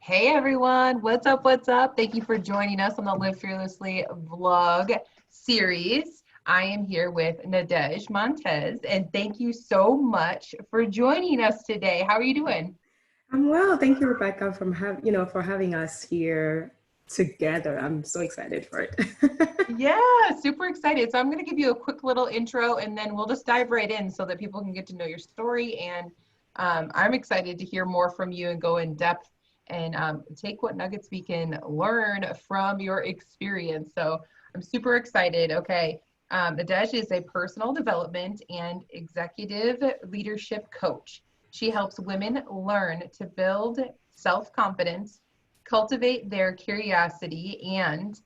Hey everyone, what's up? What's up? Thank you for joining us on the Live Fearlessly vlog series. I am here with Nadej Montez, and thank you so much for joining us today. How are you doing? I'm well. Thank you, Rebecca, for having us here together. I'm so excited for it. Yeah, super excited. So I'm going to give you a quick little intro and then we'll just dive right in so that people can get to know your story. And I'm excited to hear more from you and go in depth and take what nuggets we can learn from your experience. So I'm super excited. Okay. Nadej is a personal development and executive leadership coach. She helps women learn to build self-confidence, cultivate their curiosity, and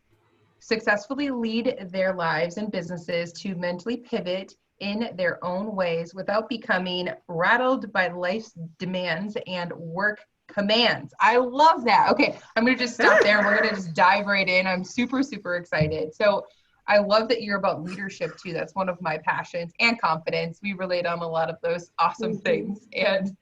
successfully lead their lives and businesses to mentally pivot in their own ways without becoming rattled by life's demands and work commands. I love that. Okay, I'm going to just stop there and we're going to just dive right in. I'm super, super excited. So I love that you're about leadership too. That's one of my passions, and confidence. We relate on a lot of those awesome things. And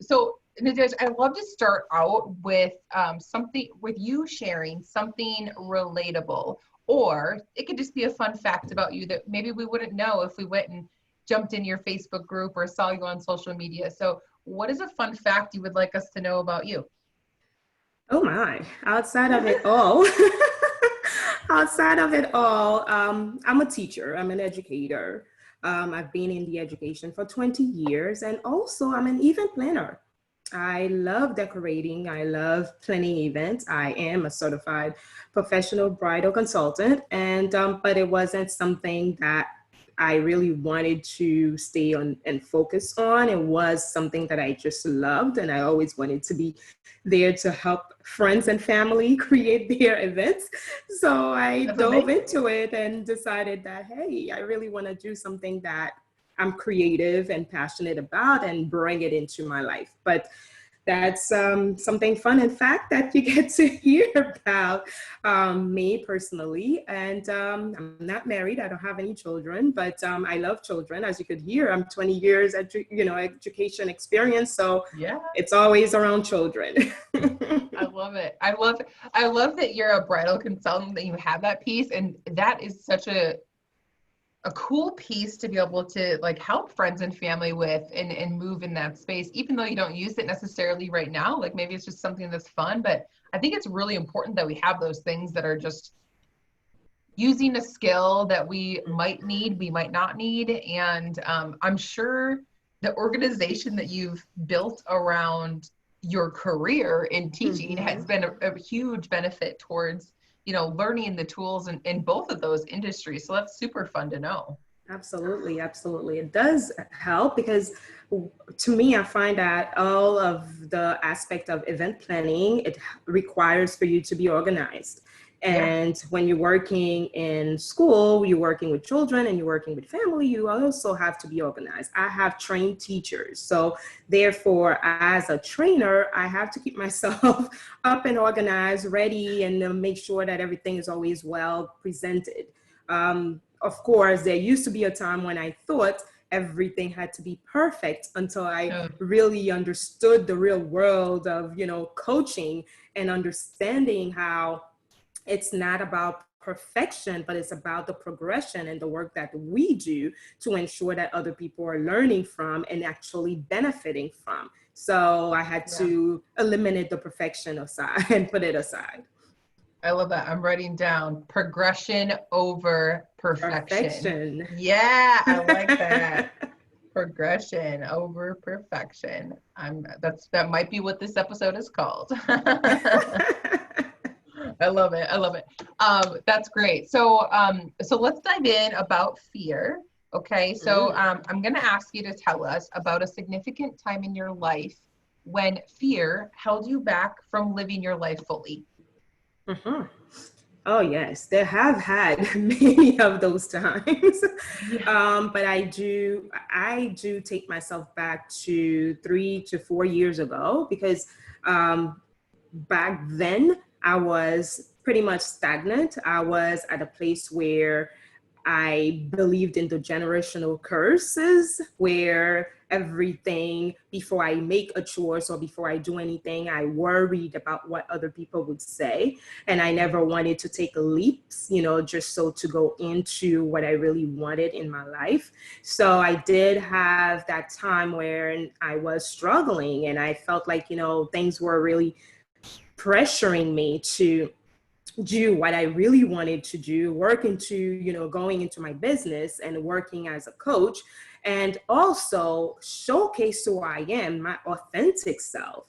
so Nadej, I'd love to start out with something, with you sharing something relatable, or it could just be a fun fact about you that maybe we wouldn't know if we went and jumped in your Facebook group or saw you on social media. So what is a fun fact you would like us to know about you? Oh my, outside of it all, outside of it all, I'm a teacher, I'm an educator. I've been in the education for 20 years, and also I'm an event planner. I love decorating. I love planning events. I am a certified professional bridal consultant, and but it wasn't something that I really wanted to stay on and focus on. It was something that I just loved, and I always wanted to be there to help friends and family create their events. So I That's dove amazing. into it and decided that, hey, I really want to do something that I'm creative and passionate about and bring it into my life. But that's something fun and fact that you get to hear about me personally. And I'm not married. I don't have any children, but I love children. As you could hear, I'm 20 years education experience, so Yeah, it's always around children. I love it. I love that you're a bridal consultant, that you have that piece, and that is such a cool piece to be able to like help friends and family with and move in that space, even though you don't use it necessarily right now. Like maybe it's just something that's fun, but I think it's really important that we have those things that are just using a skill that we might need, we might not need. And I'm sure the organization that you've built around your career in teaching has Mhm. been a huge benefit towards, learning the tools in both of those industries. So that's super fun to know. Absolutely, absolutely. It does help because to me, I find that all of the aspect of event planning, it requires for you to be organized. Yeah. And when you're working in school, you're working with children and you're working with family, you also have to be organized. I have trained teachers. So therefore, as a trainer, I have to keep myself up and organized, ready, and make sure that everything is always well presented. Of course, there used to be a time when I thought everything had to be perfect until I Uh, really understood the real world of, coaching and understanding how it's not about perfection, but it's about the progression and the work that we do to ensure that other people are learning from and actually benefiting from. So I had yeah. to eliminate the perfection aside and put it aside. I love that. I'm writing down progression over perfection. Perfection. Yeah, I like that. Progression over perfection. That might be what this episode is called. I love it. I love it. That's great. So let's dive in about fear. Okay. So Mm. I'm going to ask you to tell us about a significant time in your life when fear held you back from living your life fully. Mhm. Oh yes, there have had many of those times, Yeah. but I do take myself back to 3 to 4 years ago because back then I was pretty much stagnant. I was at a place where I believed in the generational curses, where everything before I make a choice or before I do anything. I worried about what other people would say. And I never wanted to take leaps, just so to go into what I really wanted in my life. So I did have that time where I was struggling and I felt like, things were really pressuring me to do what I really wanted to do, work into, going into my business and working as a coach, and also showcase who I am, my authentic self.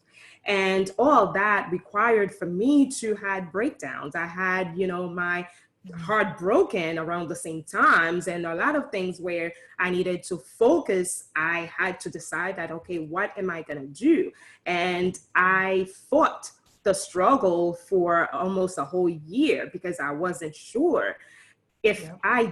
And all that required for me to had breakdowns. I had, my heart broken around the same times, and a lot of things where I needed to focus. I had to decide that, okay, what am I going to do? And I fought the struggle for almost a whole year because I wasn't sure if I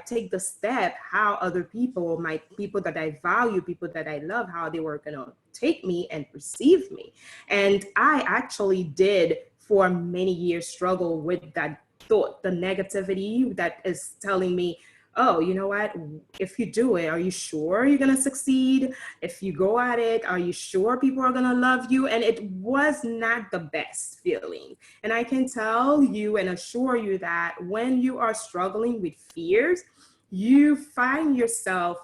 take the step, how other people, my people that I value, people that I love, how they were going to take me and perceive me. And I actually did for many years struggle with that thought, the negativity that is telling me, oh, you know what, if you do it, are you sure you're going to succeed? If you go at it, are you sure people are going to love you? And it was not the best feeling. And I can tell you and assure you that when you are struggling with fears, you find yourself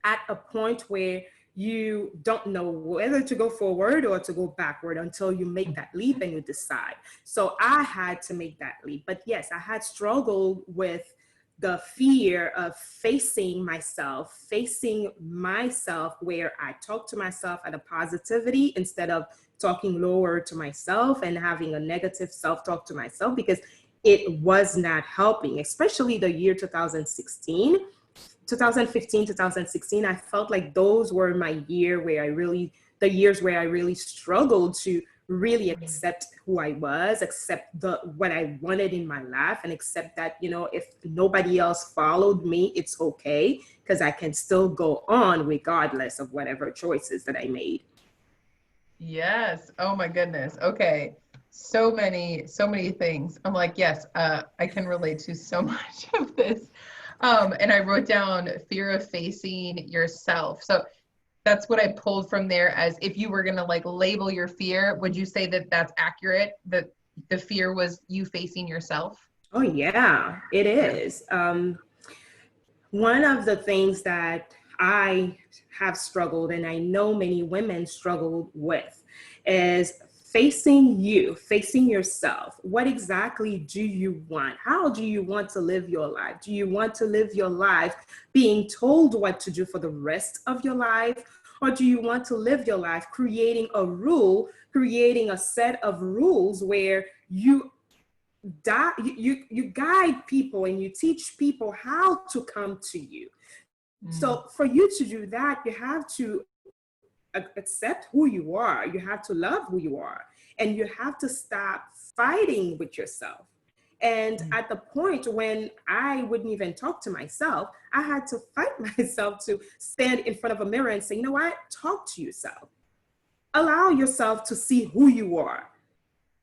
at a point where you don't know whether to go forward or to go backward until you make that leap and you decide. So I had to make that leap. But yes, I had struggled with the fear of facing myself where I talk to myself at a positivity instead of talking lower to myself and having a negative self-talk to myself, because it was not helping, especially the year 2016. 2015, 2016, I felt like those were my years where I really struggled to really accept who I was, accept what I wanted in my life, and accept that, if nobody else followed me, it's okay, because I can still go on regardless of whatever choices that I made. Yes. Oh my goodness. Okay. So many things. I'm like, yes, I can relate to so much of this. And I wrote down fear of facing yourself. So that's what I pulled from there. As if you were going to like label your fear, would you say that that's accurate? That the fear was you facing yourself? Oh yeah, it Yeah. is. One of the things that I have struggled, and I know many women struggled with, is facing yourself. What exactly do you want? How do you want to live your life? Do you want to live your life being told what to do for the rest of your life? Or do you want to live your life creating a set of rules where you guide people and you teach people how to come to you? Mm, So for you to do that, you have to accept who you are. You have to love who you are. And you have to stop fighting with yourself. And mm, at the point when I wouldn't even talk to myself, I had to fight myself to stand in front of a mirror and say, you know what? Talk to yourself. Allow yourself to see who you are,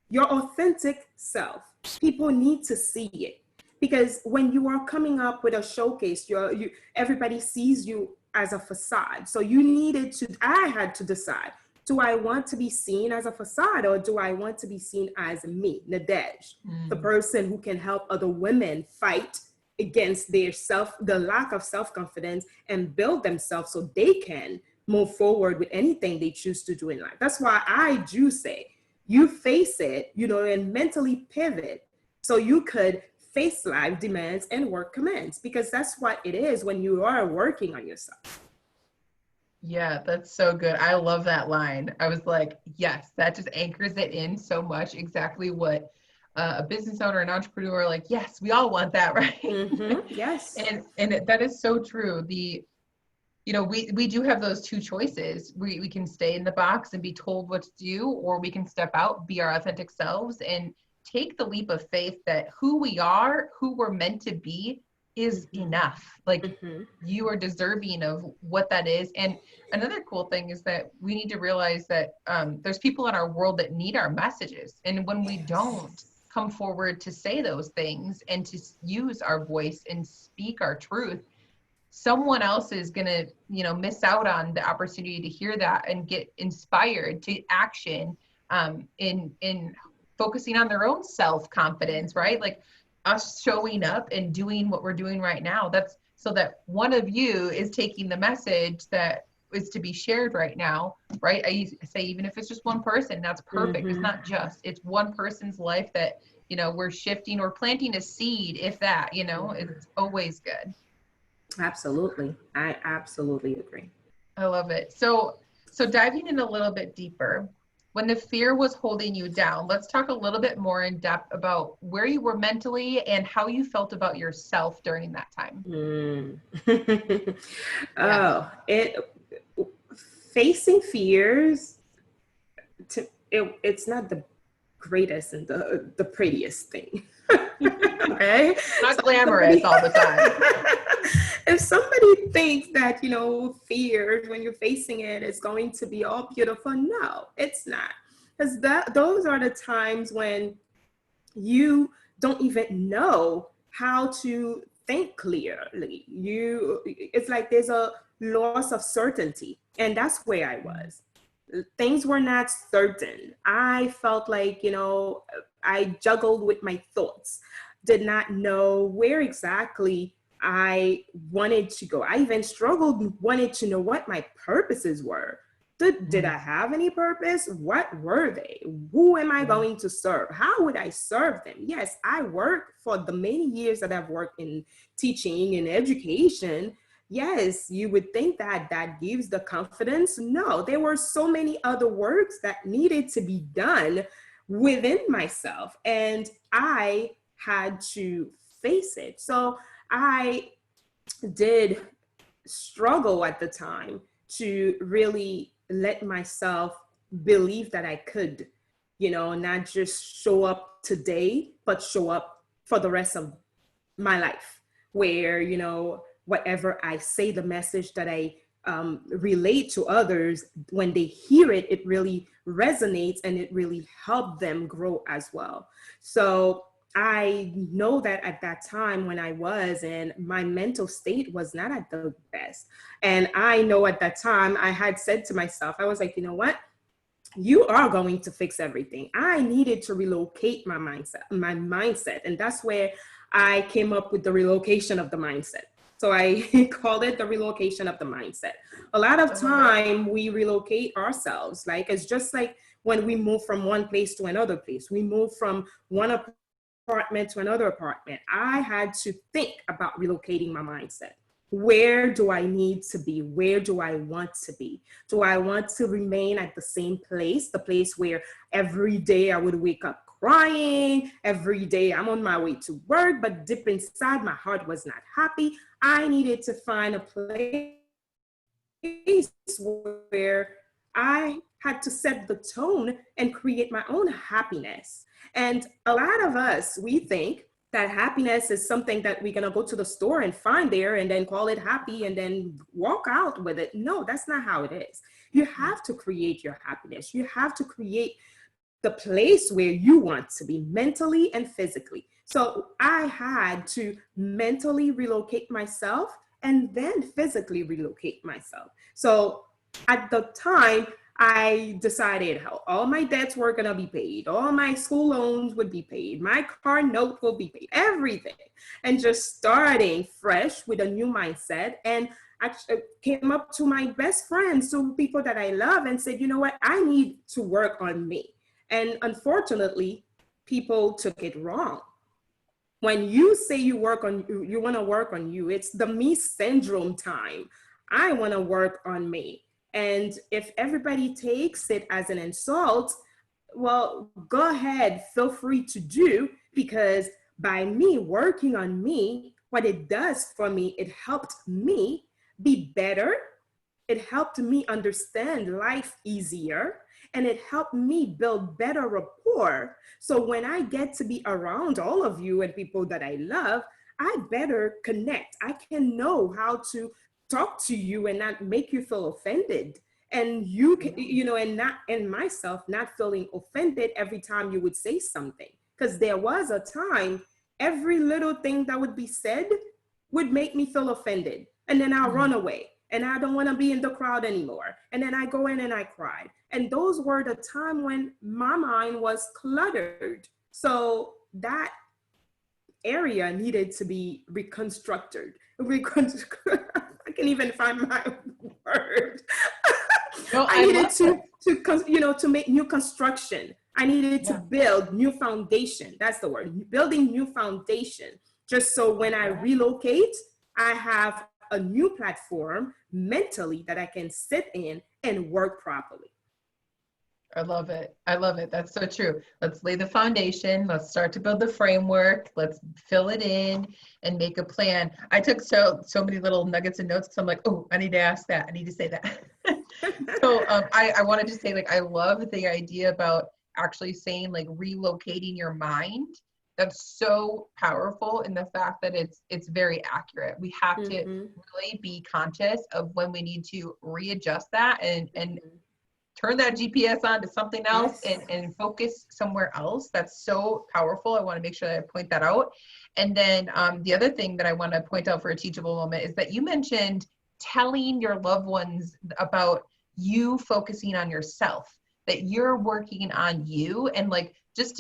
your authentic self. People need to see it, because when you are coming up with a showcase, everybody sees you as a facade. So I had to decide, do I want to be seen as a facade, or do I want to be seen as me, Nadej, the mm. person who can help other women fight against the lack of self-confidence, and build themselves so they can move forward with anything they choose to do in life. That's why I do say, you face it, and mentally pivot so you could face life demands and work commands, because that's what it is when you are working on yourself. Yeah, that's so good. I love that line. I was like, yes, that just anchors it in so much. Exactly what a business owner, an entrepreneur, like, yes, we all want that, right? Yes. That is so true. We do have those two choices. We can stay in the box and be told what to do, or we can step out, be our authentic selves, and take the leap of faith that who we are, who we're meant to be, is enough. Like, you are deserving of what that is. And another cool thing is that we need to realize that there's people in our world that need our messages. And when we don't come forward to say those things and to use our voice and speak our truth, someone else is going to, you know, miss out on the opportunity to hear that and get inspired to action, in focusing on their own self-confidence, right? Like us showing up and doing what we're doing right now. That's so that one of you is taking the message that is to be shared right now, right? I say, even if it's just one person, that's perfect. It's not just, it's one person's life that, you know, we're shifting or planting a seed, if that, you know, it's always good. Absolutely. I absolutely agree. I love it. So diving in a little bit deeper, when the fear was holding you down, let's talk a little bit more in depth about where you were mentally and how you felt about yourself during that time. Yeah. Oh, it facing fears it's not the greatest and the prettiest thing. Okay, Not so glamorous all the time. if somebody thinks that, you know, fear when you're facing it is going to be all beautiful, no, it's not, because those are the times when you don't even know how to think clearly. It's like there's a loss of certainty, and that's where I was. Things were not certain. I felt like, you know, I juggled with my thoughts, did not know where exactly I wanted to go. I even struggled, wanted to know what my purposes were. Did I have any purpose? What were they? Who am I going to serve? How would I serve them? Yes, I work for the many years that I've worked in teaching and education. Yes, you would think that that gives the confidence. No, there were so many other works that needed to be done within myself, and I had to face it. So I did struggle at the time to really let myself believe that I could, you know, not just show up today, but show up for the rest of my life, where, you know, whatever I say, the message that I relate to others, when they hear it, it really resonates and it really helped them grow as well. So I know that at that time when I was, and my mental state was not at the best. And I know at that time I had said to myself, I was like, you know what? You are going to fix everything. I needed to relocate my mindset. And that's where I came up with the relocation of the mindset. So I called it the relocation of the mindset. A lot of time we relocate ourselves. Like, it's just like when we move from one place to another place, we move from one apartment to another apartment. I had to think about relocating my mindset. Where do I need to be? Where do I want to be? Do I want to remain at the same place, the place where every day I would wake up crying, every day I'm on my way to work, but deep inside my heart was not happy? I needed to find a place where I had to set the tone and create my own happiness. And a lot of us, we think that happiness is something that we're going to go to the store and find there and then call it happy and then walk out with it. No, that's not how it is. You have to create your happiness. You have to create the place where you want to be mentally and physically. So I had to mentally relocate myself and then physically relocate myself. So at the time, I decided how all my debts were going to be paid, all my school loans would be paid, my car note will be paid, everything. And just starting fresh with a new mindset. And I came up to my best friends, to people that I love, and said, you know what, I need to work on me. And unfortunately, people took it wrong. When you say you want to work on you, it's the me syndrome time. I want to work on me. And if everybody takes it as an insult, well, go ahead, feel free to do, because by me working on me, what it does for me, it helped me be better. It helped me understand life easier, and it helped me build better rapport. So when I get to be around all of you and people that I love, I better connect. I can know how to talk to you and not make you feel offended. And you can, you know, and myself not feeling offended every time you would say something. Because there was a time, every little thing that would be said would make me feel offended. and then I'll run away and I don't want to be in the crowd anymore. And then I go in and I cried. And those were the time when my mind was cluttered. So that area needed to be reconstructed. I can't even find my word. No, I I needed love it. to make new construction. I needed to build new foundation. That's the word, building new foundation. Just so when I relocate, I have a new platform mentally that I can sit in and work properly. I love it. I love it. That's so true. Let's lay the foundation. Let's start to build the framework. Let's fill it in and make a plan. I took so many little nuggets and notes because I'm like, oh, I need to ask that. I need to say that. So I wanted to say, like, I love the idea about actually saying, like, relocating your mind. That's so powerful in the fact that it's very accurate. We have to really be conscious of when we need to readjust that and turn that GPS on to something else and focus somewhere else. That's so powerful. I want to make sure that I point that out. And then the other thing that I want to point out for a teachable moment is that you mentioned telling your loved ones about you focusing on yourself, that you're working on you, and like just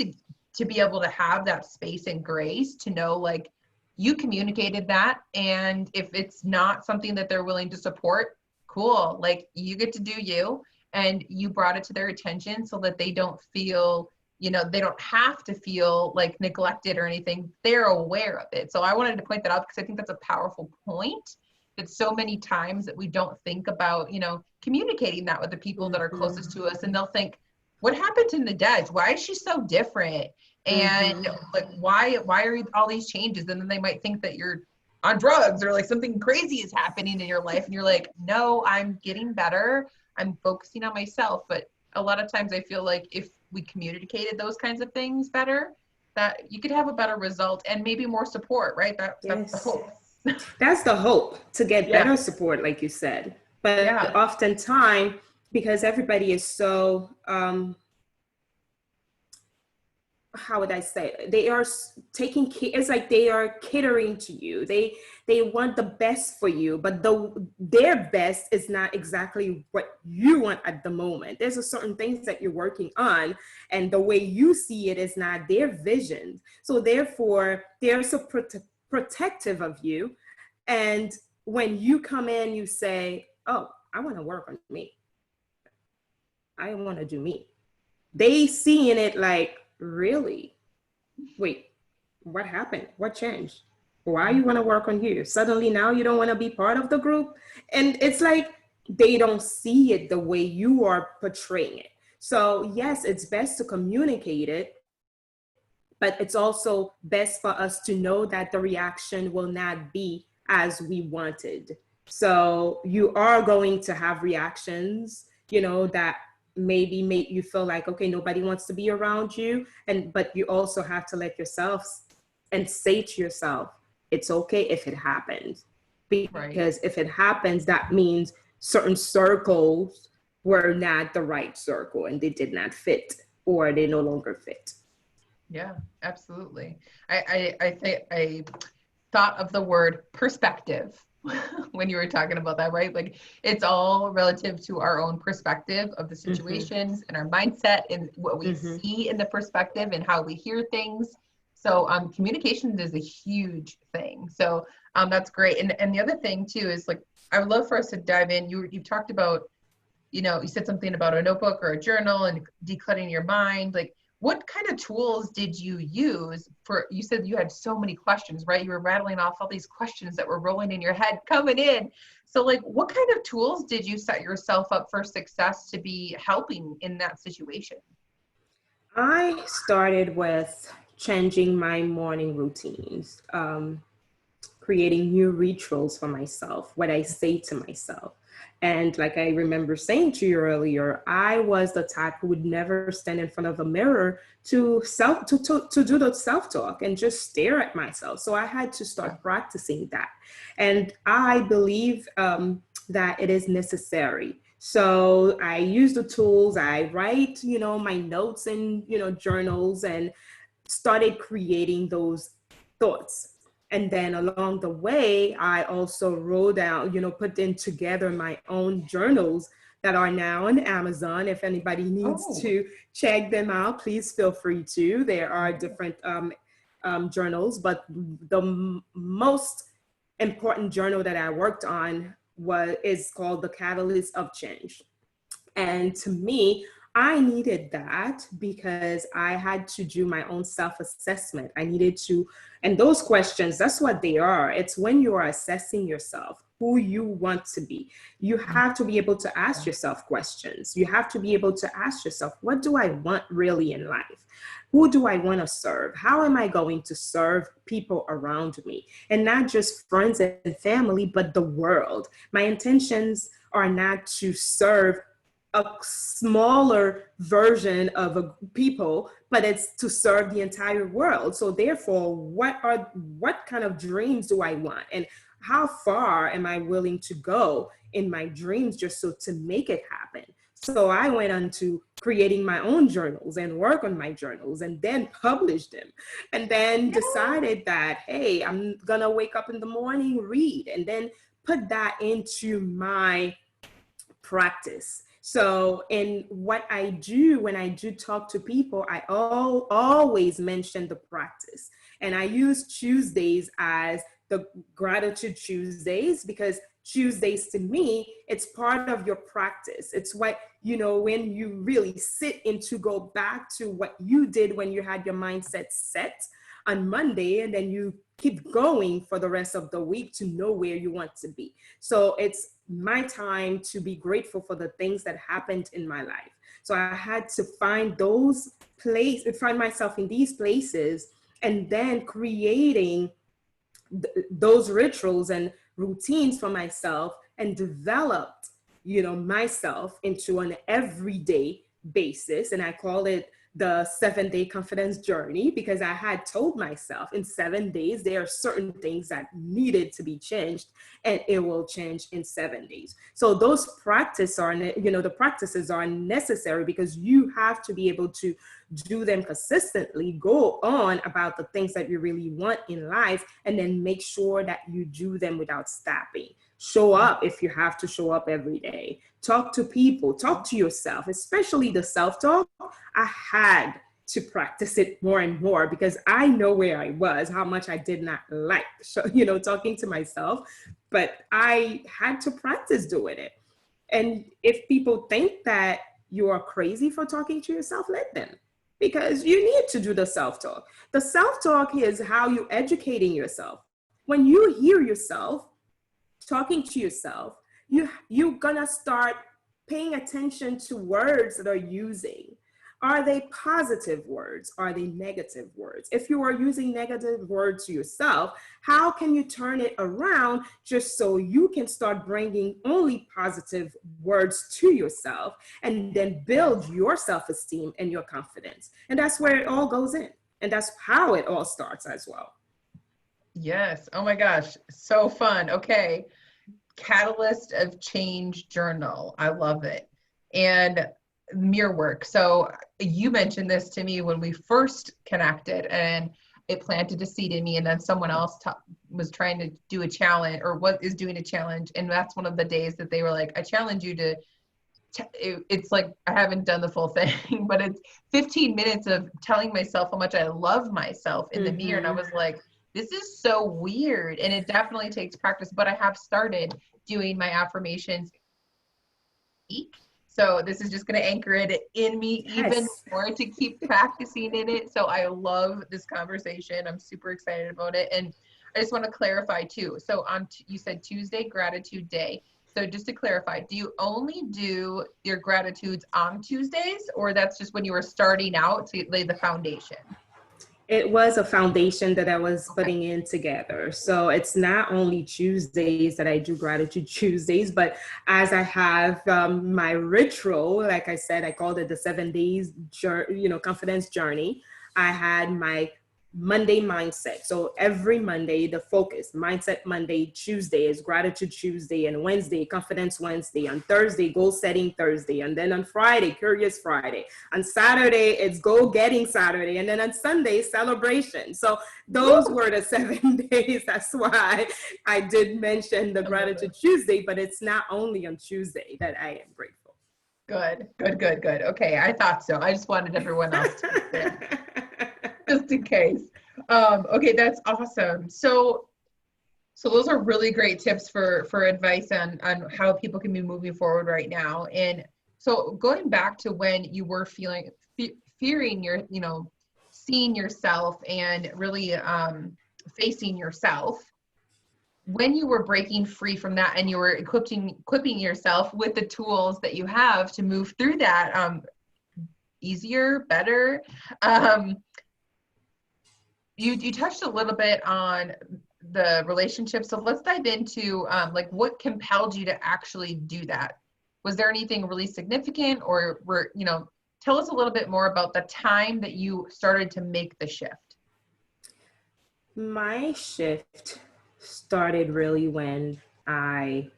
to be able to have that space and grace to know, like, you communicated that, and if it's not something that they're willing to support, cool, like, you get to do you, and you brought it to their attention so that they don't feel, they don't have to feel like neglected or anything. They're aware of it. So I wanted to point that out because I think that's a powerful point, that so many times that we don't think about, communicating that with the people that are closest to us, and they'll think, what happened to Nadej? Why is she so different? And like, why are all these changes? And then they might think that you're on drugs or like something crazy is happening in your life. And you're like, no, I'm getting better. I'm focusing on myself. But a lot of times I feel like if we communicated those kinds of things better, that you could have a better result and maybe more support, right? That's the hope. That's the hope, to get better support, like you said. But oftentimes, because everybody is so, how would I say it? They are taking care. It's like they are catering to you. They want the best for you, but their best is not exactly what you want at the moment. There's a certain things that you're working on, and the way you see it is not their vision. So therefore, they're so protective of you. And when you come in, you say, "Oh, I want to work on me. I want to do me." They seeing it like, really? Wait, what happened? What changed? Why you want to work on you? Suddenly now you don't want to be part of the group? And it's like they don't see it the way you are portraying it. So yes, it's best to communicate it, but it's also best for us to know that the reaction will not be as we wanted. So you are going to have reactions, that maybe make you feel like, okay, nobody wants to be around you. But you also have to let yourself and say to yourself, it's okay if it happens. Because if it happens, that means certain circles were not the right circle and they did not fit, or they no longer fit. Yeah, absolutely. I thought of the word perspective when you were talking about that, right? Like, it's all relative to our own perspective of the situations and our mindset and what we see in the perspective and how we hear things. So communication is a huge thing. So that's great. And the other thing too is, like, I would love for us to dive in. You talked about, you said something about a notebook or a journal and decluttering your mind. Like, what kind of tools did you use you said you had so many questions, right? You were rattling off all these questions that were rolling in your head coming in. So like, what kind of tools did you set yourself up for success to be helping in that situation? I started with changing my morning routines, creating new rituals for myself, what I say to myself. And like I remember saying to you earlier, I was the type who would never stand in front of a mirror to do the self-talk and just stare at myself. So I had to start practicing that. And I believe that it is necessary. So I use the tools, I write, my notes in, journals, and started creating those thoughts. And then along the way, I also wrote down, put in together my own journals that are now on Amazon. If anybody needs Oh, to check them out, please feel free to. There are different journals, but the most important journal that I worked on is called The Catalyst of Change. And to me, I needed that because I had to do my own self-assessment. I needed to, and those questions, that's what they are. It's when you are assessing yourself, who you want to be. You have to be able to ask yourself questions. You have to be able to ask yourself, what do I want really in life? Who do I want to serve? How am I going to serve people around me? And not just friends and family, but the world. My intentions are not to serve a smaller version of a people, but it's to serve the entire world. So therefore, what kind of dreams do I want? And how far am I willing to go in my dreams just so to make it happen? So I went on to creating my own journals and work on my journals and then publish them. And then decided that, hey, I'm gonna wake up in the morning, read, and then put that into my practice. So in what I do, when I do talk to people, I always mention the practice. And I use Tuesdays as the gratitude Tuesdays because Tuesdays to me, it's part of your practice. It's what, when you really sit in to go back to what you did when you had your mindset set on Monday, and then you keep going for the rest of the week to know where you want to be. So it's my time to be grateful for the things that happened in my life. So I had to find find myself in these places, and then creating those rituals and routines for myself, and developed, myself into an everyday basis. And I call it the 7-day confidence journey because I had told myself in 7 days, there are certain things that needed to be changed, and it will change in 7 days. So those the practices are necessary because you have to be able to do them consistently, go on about the things that you really want in life, and then make sure that you do them without stopping. Show up if you have to show up every day. Talk to people, talk to yourself, especially the self-talk. I had to practice it more and more because I know where I was, how much I did not like, talking to myself, but I had to practice doing it. And if people think that you are crazy for talking to yourself, let them, because you need to do the self-talk. The self-talk is how you're educating yourself. When you hear yourself talking to yourself, you're gonna start paying attention to words that are using. Are they positive words? Are they negative words? If you are using negative words to yourself, how can you turn it around just so you can start bringing only positive words to yourself, and then build your self-esteem and your confidence? And that's where it all goes in. And that's how it all starts as well. Yes. Oh my gosh. So fun. Okay. Catalyst of Change journal. I love it. And mirror work. So you mentioned this to me when we first connected, and it planted a seed in me. And then someone else was trying to do a challenge, or is doing a challenge. And that's one of the days that they were like, I challenge you to, it's like, I haven't done the full thing, but it's 15 minutes of telling myself how much I love myself in the mirror. And I was like, this is so weird. And it definitely takes practice, but I have started doing my affirmations each. So this is just going to anchor it in me even more to keep practicing in it. So I love this conversation. I'm super excited about it. And I just want to clarify too. So you said Tuesday, gratitude day. So just to clarify, do you only do your gratitudes on Tuesdays, or that's just when you were starting out to lay the foundation? It was a foundation that I was putting in together. So it's not only Tuesdays that I do gratitude Tuesdays, but as I have my ritual, like I said, I called it the 7 days, confidence journey. I had my Monday mindset. So every Monday, the focus, mindset Monday, Tuesday is gratitude Tuesday, and Wednesday, confidence Wednesday, on Thursday, goal setting Thursday, and then on Friday, curious Friday. On Saturday, it's goal getting Saturday, and then on Sunday, celebration. So those were the 7 days. That's why I did mention the gratitude Tuesday, but it's not only on Tuesday that I am grateful. Good. Okay, I thought so. I just wanted everyone else to be clear. Just in case. Okay, that's awesome. So those are really great tips for advice on how people can be moving forward right now. And so going back to when you were fearing your, seeing yourself and really facing yourself, when you were breaking free from that and you were equipping yourself with the tools that you have to move through that easier, better. You touched a little bit on the relationship. So let's dive into like what compelled you to actually do that. Was there anything really significant, or tell us a little bit more about the time that you started to make the shift? My shift started really when I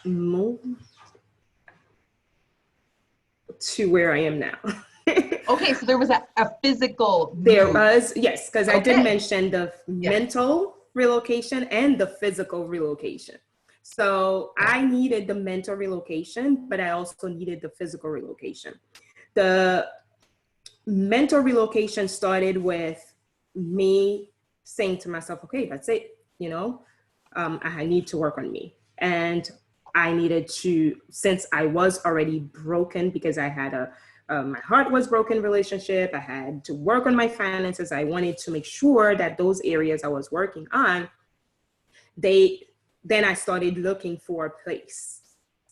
moved to where I am now. Okay, so there was a physical move. There was, yes, because I did Okay. mention the mental relocation and the physical relocation. So I needed the mental relocation, but I also needed the physical relocation. The mental relocation started with me saying to myself, okay, that's it. I need to work on me. And I needed to, since I was already broken because I had my heart was broken relationship, I had to work on my finances. I wanted to make sure that those areas I was working on, then I started looking for a place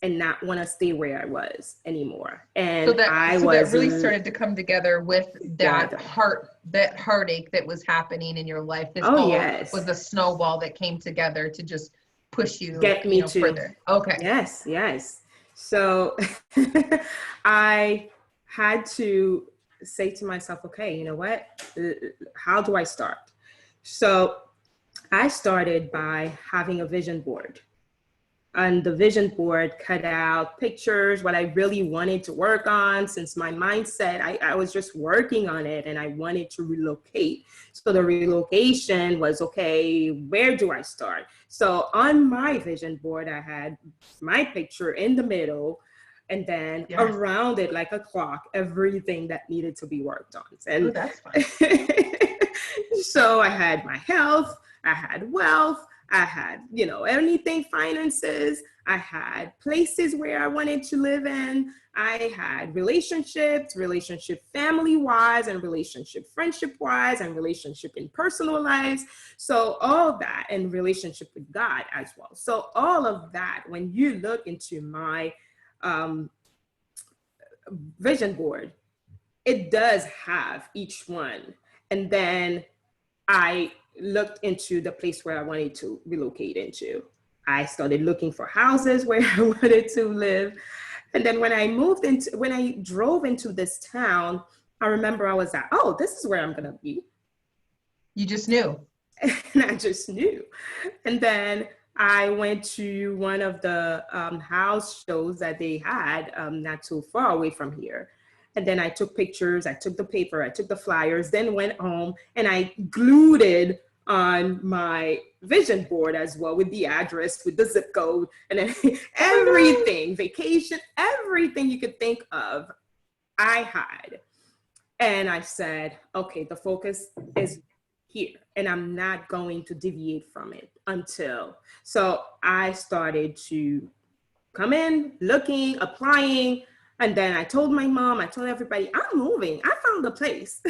and not want to stay where I was anymore. And so that really started to come together with that heartache that was happening in your life. This was a snowball that came together to just push you, get me to further. Okay. Yes. So I had to say to myself, okay, you know what? How do I start? So I started by having a vision board. On the vision board, cut out pictures, what I really wanted to work on, since my mindset, I was just working on it and I wanted to relocate. So the relocation was, okay, where do I start? So on my vision board, I had my picture in the middle, and then around it, like a clock, everything that needed to be worked on. And that's fun. So I had my health, I had wealth, I had, anything finances. I had places where I wanted to live in. I had relationship family-wise, and relationship friendship-wise, and relationship in personal lives. So all that, and relationship with God as well. So all of that, when you look into my vision board, it does have each one. And then I looked into the place where I wanted to relocate into. I started looking for houses where I wanted to live. And then when I drove into this town, I remember I was like, oh, this is where I'm going to be. You just knew. And I just knew. And then I went to one of the house shows that they had not too far away from here. And then I took pictures, I took the paper, I took the flyers, then went home and I glued it on my vision board as well, with the address, with the zip code, and then everything, vacation, everything you could think of, I had. And I said, okay, the focus is here and I'm not going to deviate from it until. So I started to come in, looking, applying. And then I told my mom, I told everybody, I'm moving. I found a place.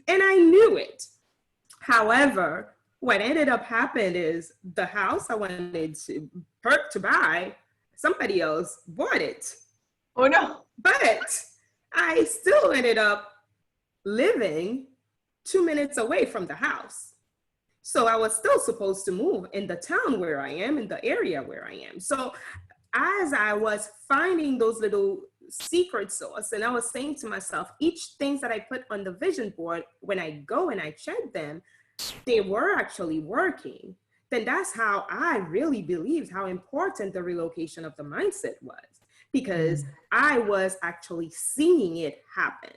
And I knew it. However, what ended up happening is the house I wanted to buy, somebody else bought it. Oh no. But I still ended up living 2 minutes away from the house. So I was still supposed to move in the town where I am, in the area where I am. So as I was finding those little secret sauce. And I was saying to myself, each things that I put on the vision board, when I go and I check them, they were actually working. Then that's how I really believed how important the relocation of the mindset was, because I was actually seeing it happen.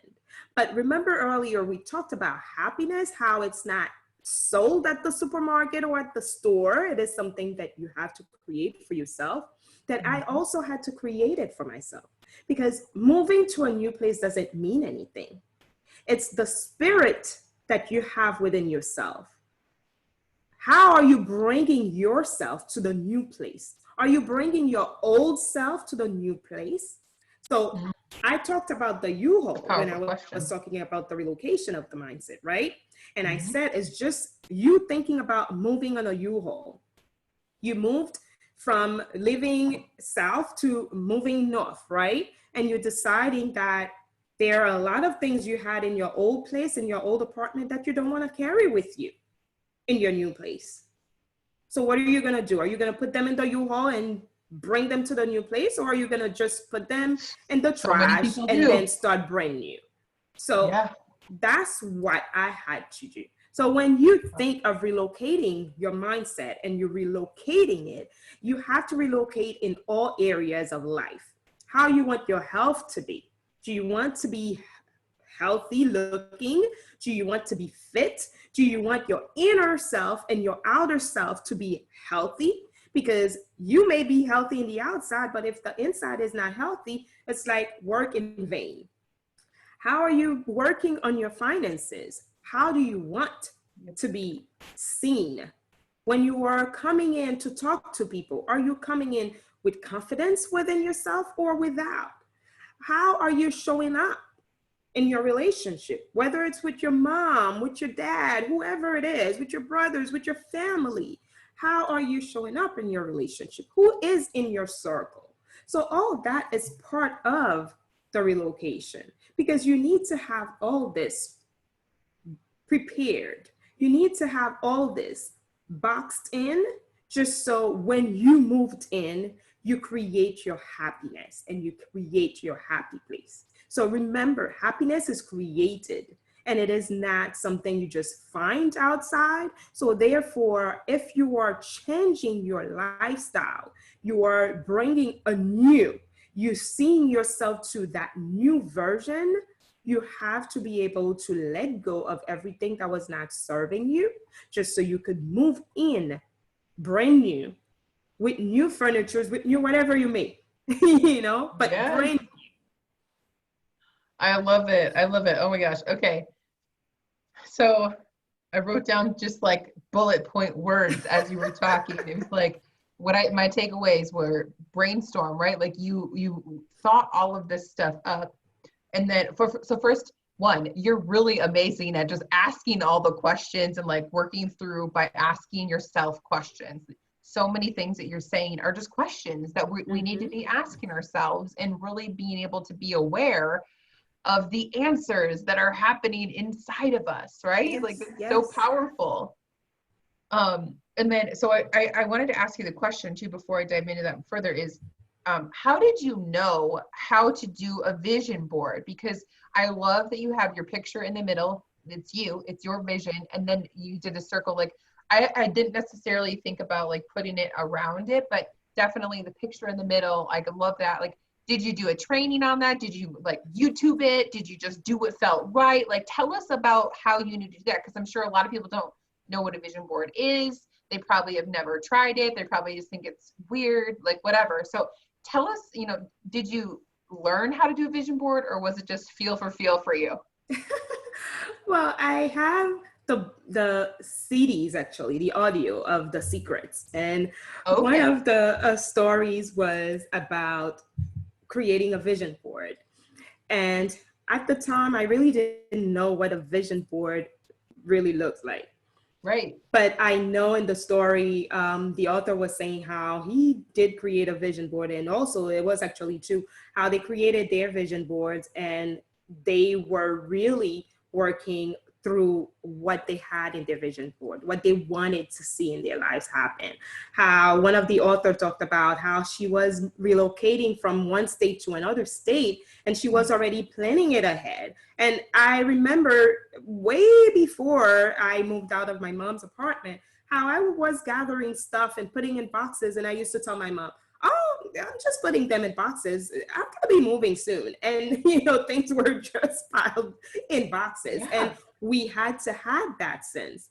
But remember earlier, we talked about happiness, how it's not sold at the supermarket or at the store. It is something that you have to create for yourself. That I also had to create it for myself, because moving to a new place doesn't mean anything. It's the spirit that you have within yourself. How are you bringing yourself to the new place? Are you bringing your old self to the new place? So I talked about the U-Haul when I was talking about the relocation of the mindset, right? And I said, it's just you thinking about moving on a U-Haul. You moved from living south to moving north, right? And you're deciding that there are a lot of things you had in your old place, in your old apartment, that you don't want to carry with you in your new place. So what are you going to do? Are you going to put them in the U-Haul and bring them to the new place? Or are you going to just put them in the trash and then start brand new? So that's what I had to do. So when you think of relocating your mindset and you're relocating it, you have to relocate in all areas of life. How you want your health to be. Do you want to be healthy looking? Do you want to be fit? Do you want your inner self and your outer self to be healthy? Because you may be healthy in the outside, but if the inside is not healthy, it's like work in vain. How are you working on your finances? How do you want to be seen? When you are coming in to talk to people, are you coming in with confidence within yourself or without? How are you showing up in your relationship, whether it's with your mom, with your dad, whoever it is, with your brothers, with your family? How are you showing up in your relationship? Who is in your circle? So all that is part of the relocation, because you need to have all this prepared. You need to have all this boxed in, just so when you moved in, you create your happiness and you create your happy place. So remember, happiness is created and it is not something you just find outside. So therefore, if you are changing your lifestyle, you are bringing a new, you're seeing yourself to that new version, you have to be able to let go of everything that was not serving you, just so you could move in brand new, with new furniture, with new whatever you make, you know, but brand new. I love it. I love it. Oh my gosh. Okay. So I wrote down just like bullet point words as you were talking. It was like my takeaways were brainstorm, right? Like you thought all of this stuff up. And then so first one, you're really amazing at just asking all the questions and like working through by asking yourself questions. So many things that you're saying are just questions that we need to be asking ourselves, and really being able to be aware of the answers that are happening inside of us, right? Yes, like it's so powerful. And then, so I wanted to ask you the question too, before I dive into that further, is how did you know how to do a vision board? Because I love that you have your picture in the middle. It's you, it's your vision. And then you did a circle. Like I didn't necessarily think about like putting it around it, but definitely the picture in the middle. I love that. Like, did you do a training on that? Did you like YouTube it? Did you just do what felt right? Like, tell us about how you need to do that. Because I'm sure a lot of people don't know what a vision board is. They probably have never tried it. They probably just think it's weird, like whatever. So tell us, you know, did you learn how to do a vision board, or was it just feel for you? Well, I have the CDs, actually, the audio of The Secrets. And one of the stories was about creating a vision board. And at the time, I really didn't know what a vision board really looked like. Right. But I know in the story, the author was saying how he did create a vision board. And also it was actually too, how they created their vision boards, and they were really working through what they had in their vision board, what they wanted to see in their lives happen. How one of the authors talked about how she was relocating from one state to another state, and she was already planning it ahead. And I remember way before I moved out of my mom's apartment, how I was gathering stuff and putting in boxes. And I used to tell my mom, oh, I'm just putting them in boxes. I'm gonna be moving soon. And things were just piled in boxes. Yeah. And we had to have that sense.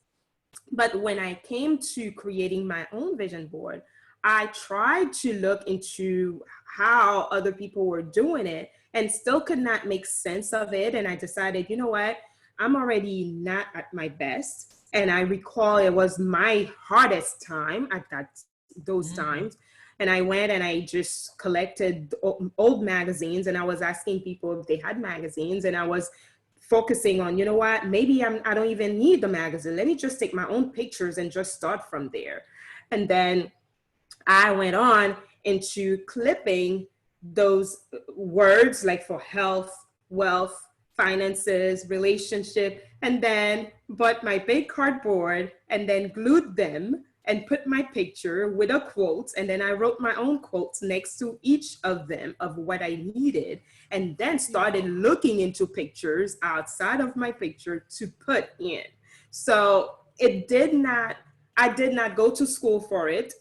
But when I came to creating my own vision board, I tried to look into how other people were doing it and still could not make sense of it. And I decided, you know what? I'm already not at my best. And I recall it was my hardest time at those times. And I went and I just collected old magazines, and I was asking people if they had magazines, and I was focusing on, you know what, maybe I don't even need the magazine. Let me just take my own pictures and just start from there. And then I went on into clipping those words like for health, wealth, finances, relationship, and then bought my big cardboard and then glued them and put my picture with a quote. And then I wrote my own quotes next to each of them of what I needed. And then started looking into pictures outside of my picture to put in. So I did not go to school for it.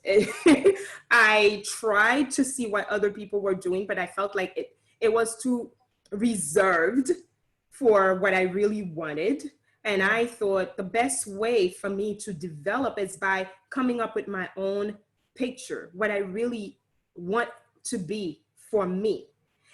I tried to see what other people were doing, but I felt like it was too reserved for what I really wanted. And I thought the best way for me to develop is by coming up with my own picture, what I really want to be for me.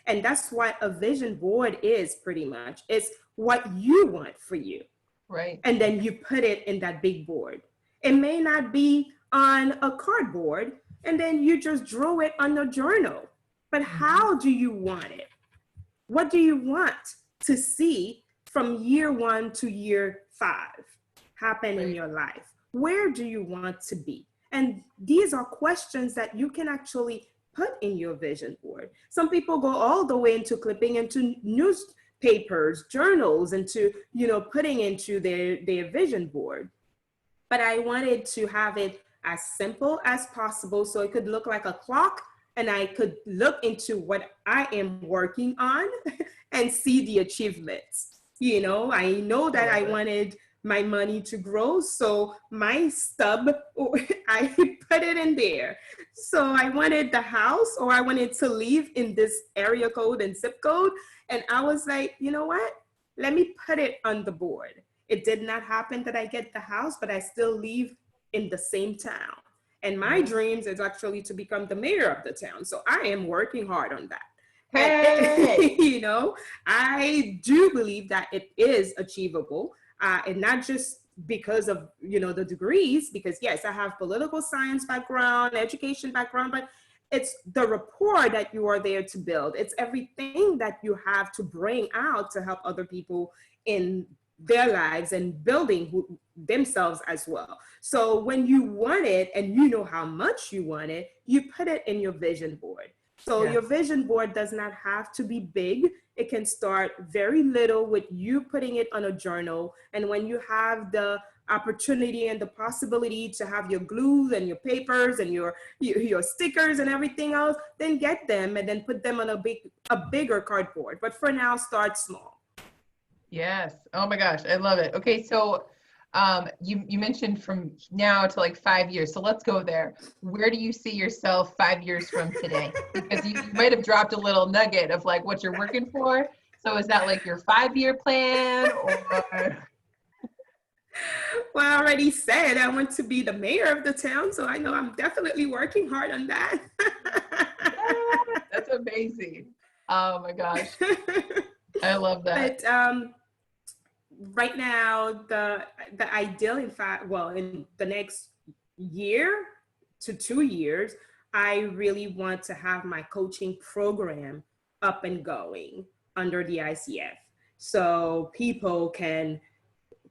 And that's what a vision board is pretty much. It's what you want for you. Right. And then you put it in that big board. It may not be on a cardboard, and then you just draw it on a journal. But how do you want it? What do you want to see from year 1 to year 5 happen in your life? Where do you want to be? And these are questions that you can actually put in your vision board. Some people go all the way into clipping into newspapers, journals, into, putting into their vision board. But I wanted to have it as simple as possible so it could look like a clock, and I could look into what I am working on and see the achievements. I know that I wanted my money to grow, so my stub, I put it in there. So I wanted the house, or I wanted to live in this area code and zip code. And I was like, you know what? Let me put it on the board. It did not happen that I get the house, but I still live in the same town. And my dreams is actually to become the mayor of the town. So I am working hard on that. Hey. I do believe that it is achievable, and not just because of, the degrees, because yes, I have political science background, education background, but it's the rapport that you are there to build. It's everything that you have to bring out to help other people in their lives and building themselves as well. So when you want it and you know how much you want it, you put it in your vision board. So your vision board does not have to be big. It can start very little with you putting it on a journal. And when you have the opportunity and the possibility to have your glues and your papers and your stickers and everything else, then get them and then put them on a bigger cardboard. But for now, start small. Yes. Oh my gosh, I love it. Okay, so you mentioned from now to like 5 years. So let's go there. Where do you see yourself 5 years from today? Because you might have dropped a little nugget of like what you're working for. So is that like your 5-year plan, or? Well, I already said I want to be the mayor of the town, so I know I'm definitely working hard on that. That's amazing. Oh my gosh. I love that. But right now, the ideal, in fact, well, in the next year to 2 years, I really want to have my coaching program up and going under the ICF. So people can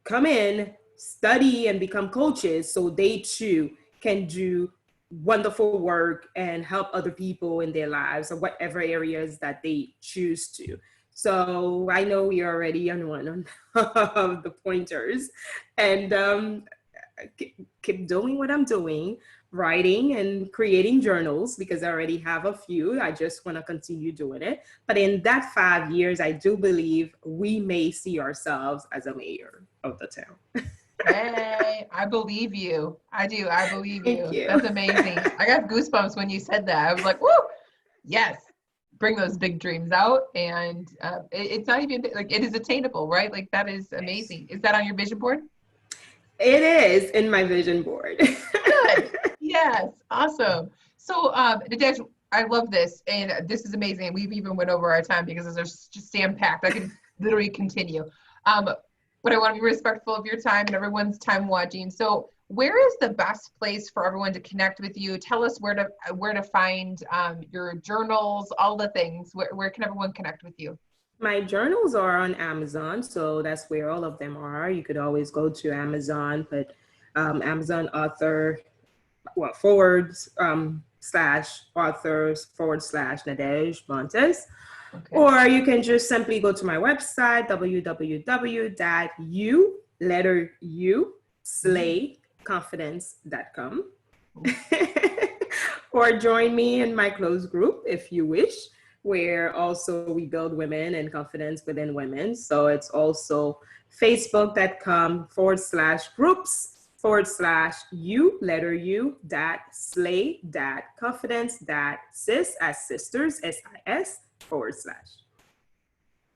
come in, study, and become coaches so they too can do wonderful work and help other people in their lives or whatever areas that they choose to. So I know we are already on one of the pointers, and keep doing what I'm doing, writing and creating journals because I already have a few. I just want to continue doing it. But in that 5 years, I do believe we may see ourselves as a mayor of the town. Hey, I believe you. I do. I believe Thank you. you. That's amazing. I got goosebumps when you said that. I was like, woo, yes. Bring those big dreams out. And it's not even like it is attainable, right? Like that is Yes. amazing. Is that on your vision board? It is in my vision board. Good. Yes. Awesome. So, Nadesh, I love this, and this is amazing. We've even went over our time because there's just jam packed. I could literally continue. Um, but I want to be respectful of your time and everyone's time watching. So, where is the best place for everyone to connect with you? Tell us where to find your journals, all the things. Where can everyone connect with you? My journals are on Amazon, so that's where all of them are. You could always go to Amazon, but Amazon author, well, slash authors / Nadej Montes. Okay. Or you can just simply go to my website, www.u, letter U, slayconfidence.com. Or join me in my closed group if you wish, where also we build women and confidence within women. So it's also facebook.com/groups/u, letter U, .slay.confidence.sis, as sisters, SIS /.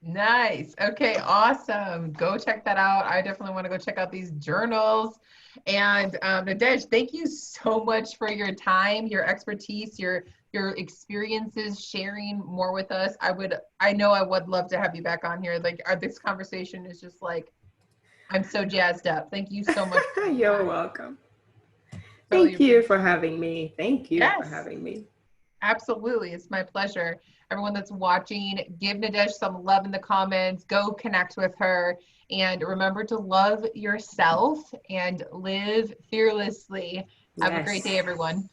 Nice. Okay, awesome. Go check that out. I definitely want to go check out these journals. And Nadej, thank you so much for your time, your expertise, your experiences, sharing more with us. I know I would love to have you back on here. Like this conversation is just like, I'm so jazzed up. Thank you so much for your You're time. welcome. Totally Thank you appreciate for it. having me. Thank you for Yes. having me. Absolutely. It's my pleasure. Everyone that's watching, give Nadesh some love in the comments. Go connect with her. And remember to love yourself and live fearlessly. Have a great Yes. day, everyone.